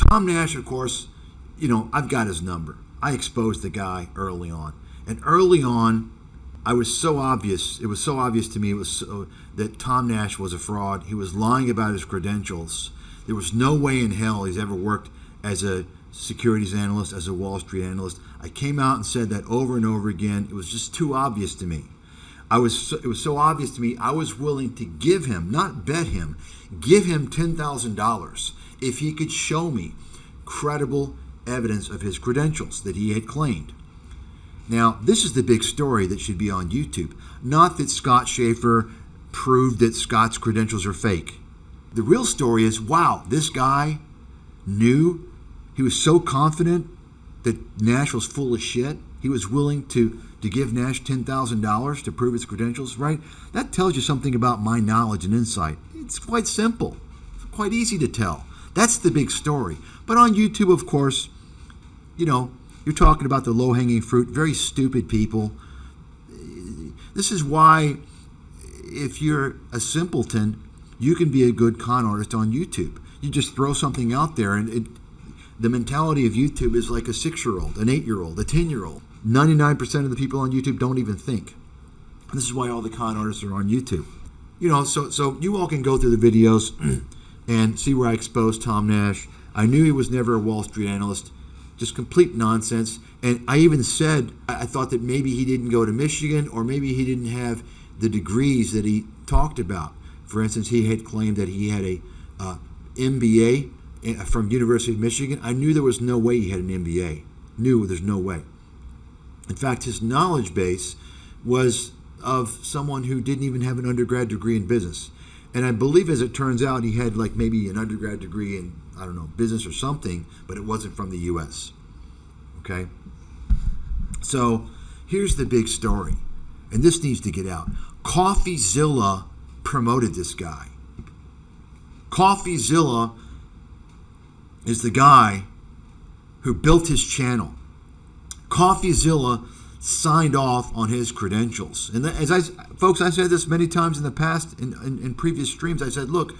Tom Nash, of course, I've got his number. I exposed the guy early on. And early on, it was so obvious to me that Tom Nash was a fraud. He was lying about his credentials. There was no way in hell he's ever worked as a securities analyst, as a Wall Street analyst. I came out and said that over and over again. It was just too obvious to me. It was so obvious to me, I was willing to give him, not bet him, give him $10,000 if he could show me credible evidence of his credentials that he had claimed. Now, this is the big story that should be on YouTube. Not that Scott Schaefer proved that Scott's credentials are fake. The real story is, wow, this guy knew, he was so confident that Nash was full of shit. He was willing to give Nash $10,000 to prove his credentials, right? That tells you something about my knowledge and insight. It's quite simple. It's quite easy to tell. That's the big story. But on YouTube, of course, you're talking about the low-hanging fruit, very stupid people. This is why, if you're a simpleton, you can be a good con artist on YouTube. You just throw something out there, and the mentality of YouTube is like a 6-year-old, an 8-year-old, a 10-year-old. 99% of the people on YouTube don't even think. This is why all the con artists are on YouTube. So you all can go through the videos and see where I exposed Tom Nash. I knew he was never a Wall Street analyst. Just complete nonsense. And I even said I thought that maybe he didn't go to Michigan, or maybe he didn't have the degrees that he talked about. For instance, he had claimed that he had a MBA from University of Michigan. I knew there was no way he had an MBA. Knew there's no way. In fact, his knowledge base was of someone who didn't even have an undergrad degree in business. And I believe, as it turns out, he had like maybe an undergrad degree in, I don't know, business or something, but it wasn't from the U.S. Okay? So here's the big story, and this needs to get out. Coffeezilla promoted this guy. Coffeezilla is the guy who built his channel. Coffeezilla signed off on his credentials. And folks, I said this many times in the past, in previous streams. I said, look,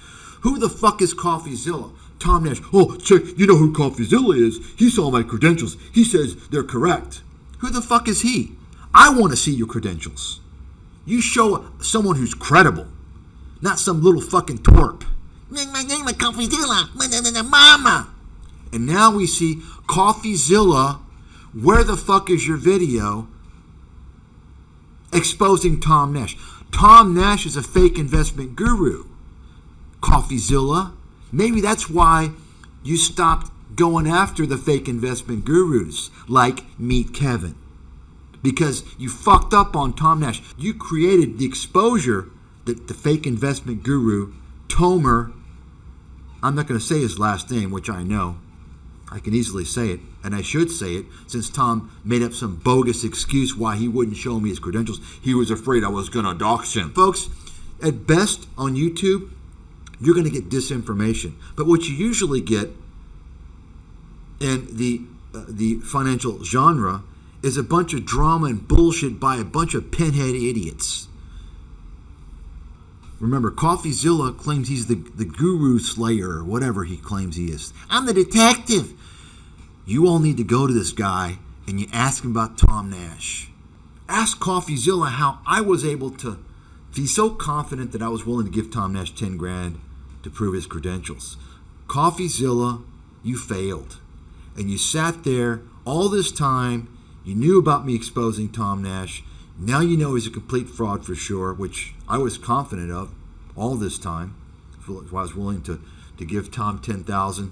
who the fuck is Coffeezilla? Tom Nash. Oh, check, you know who Coffeezilla is. He saw my credentials. He says they're correct. Who the fuck is he? I want to see your credentials. You show someone who's credible, not some little fucking twerp. My name is Coffeezilla. Mama. And now we see Coffeezilla. Where the fuck is your video exposing Tom Nash? Tom Nash is a fake investment guru. Coffeezilla. Maybe that's why you stopped going after the fake investment gurus like Meet Kevin. Because you fucked up on Tom Nash. You created the exposure that the fake investment guru, Tomer, I'm not going to say his last name, which I know. I can easily say it, and I should say it, since Tom made up some bogus excuse why he wouldn't show me his credentials. He was afraid I was going to dox him. Folks, at best on YouTube, you're going to get disinformation. But what you usually get in the financial genre is a bunch of drama and bullshit by a bunch of pinhead idiots. Remember, Coffeezilla claims he's the guru slayer, or whatever he claims he is. I'm the detective. You all need to go to this guy and you ask him about Tom Nash. Ask Coffeezilla how I was able to be so confident that I was willing to give Tom Nash 10 grand to prove his credentials. Coffeezilla, you failed. And you sat there all this time. You knew about me exposing Tom Nash. Now you know he's a complete fraud for sure, which I was confident of all this time. I was willing to give Tom $10,000.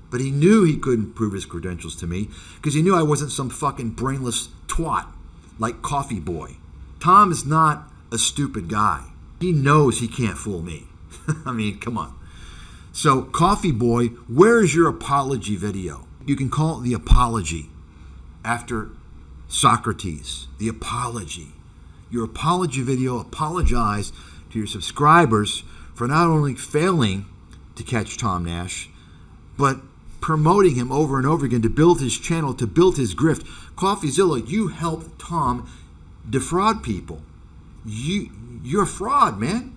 But he knew he couldn't prove his credentials to me because he knew I wasn't some fucking brainless twat like Coffee Boy. Tom is not a stupid guy. He knows he can't fool me. I mean, come on. So, Coffee Boy, where is your apology video? You can call it the apology after Socrates. The apology. Your apology video, apologize to your subscribers for not only failing to catch Tom Nash, but promoting him over and over again to build his channel, to build his grift. Coffeezilla, you helped Tom defraud people. You're a fraud, man.